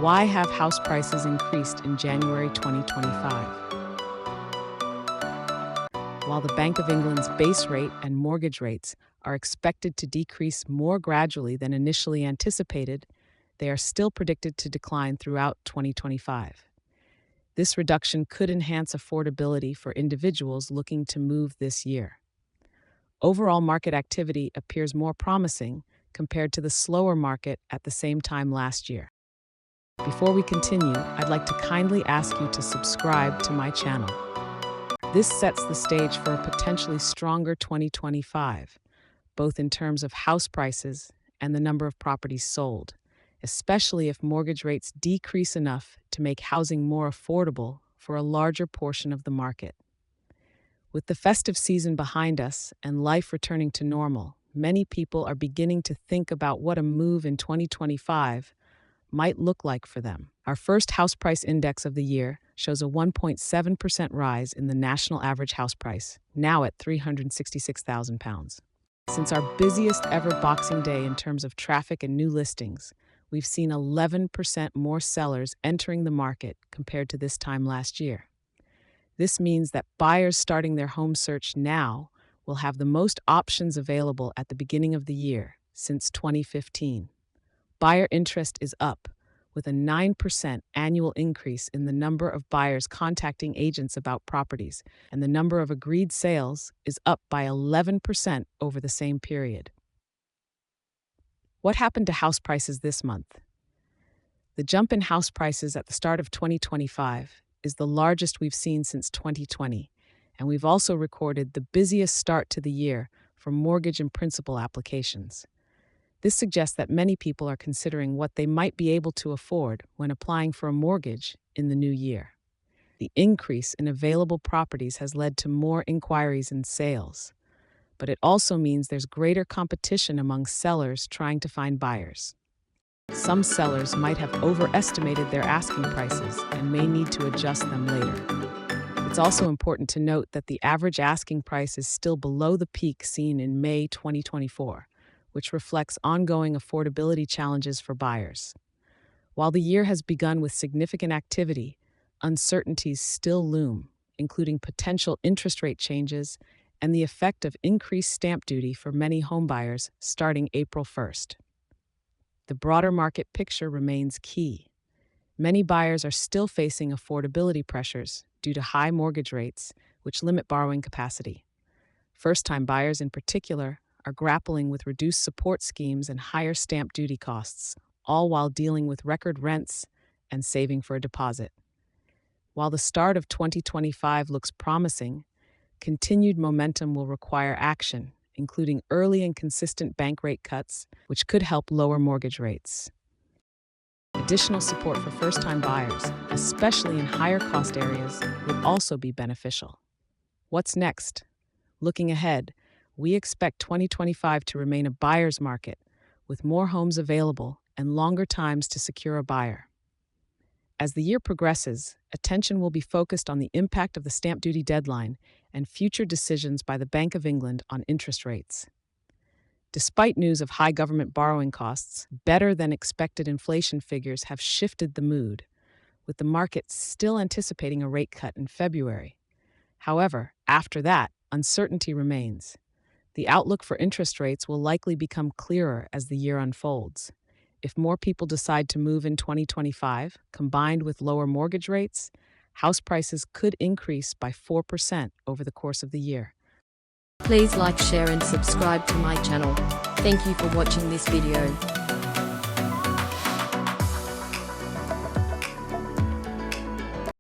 Why have house prices increased in January 2025? While the Bank of England's base rate and mortgage rates are expected to decrease more gradually than initially anticipated, they are still predicted to decline throughout 2025. This reduction could enhance affordability for individuals looking to move this year. Overall market activity appears more promising compared to the slower market at the same time last year. Before we continue, I'd like to kindly ask you to subscribe to my channel. This sets the stage for a potentially stronger 2025, both in terms of house prices and the number of properties sold, especially if mortgage rates decrease enough to make housing more affordable for a larger portion of the market. With the festive season behind us and life returning to normal, many people are beginning to think about what a move in 2025 might look like for them. Our first house price index of the year shows a 1.7% rise in the national average house price, now at £366,000. Since our busiest ever Boxing Day in terms of traffic and new listings, we've seen 11% more sellers entering the market compared to this time last year. This means that buyers starting their home search now will have the most options available at the beginning of the year since 2015. Buyer interest is up, with a 9% annual increase in the number of buyers contacting agents about properties, and the number of agreed sales is up by 11% over the same period. What happened to house prices this month? The jump in house prices at the start of 2025 is the largest we've seen since 2020, and we've also recorded the busiest start to the year for mortgage and principal applications. This suggests that many people are considering what they might be able to afford when applying for a mortgage in the new year. The increase in available properties has led to more inquiries and sales, but it also means there's greater competition among sellers trying to find buyers. Some sellers might have overestimated their asking prices and may need to adjust them later. It's also important to note that the average asking price is still below the peak seen in May 2024. Which reflects ongoing affordability challenges for buyers. While the year has begun with significant activity, uncertainties still loom, including potential interest rate changes and the effect of increased stamp duty for many homebuyers starting April 1st. The broader market picture remains key. Many buyers are still facing affordability pressures due to high mortgage rates, which limit borrowing capacity. First-time buyers in particular are grappling with reduced support schemes and higher stamp duty costs, all while dealing with record rents and saving for a deposit. While the start of 2025 looks promising, continued momentum will require action, including early and consistent bank rate cuts, which could help lower mortgage rates. Additional support for first-time buyers, especially in higher-cost areas, would also be beneficial. What's next? Looking ahead, we expect 2025 to remain a buyer's market, with more homes available and longer times to secure a buyer. As the year progresses, attention will be focused on the impact of the stamp duty deadline and future decisions by the Bank of England on interest rates. Despite news of high government borrowing costs, better than expected inflation figures have shifted the mood, with the market still anticipating a rate cut in February. However, after that, uncertainty remains. The outlook for interest rates will likely become clearer as the year unfolds. If more people decide to move in 2025, combined with lower mortgage rates, house prices could increase by 4% over the course of the year. Please like, share and subscribe to my channel. Thank you for watching this video.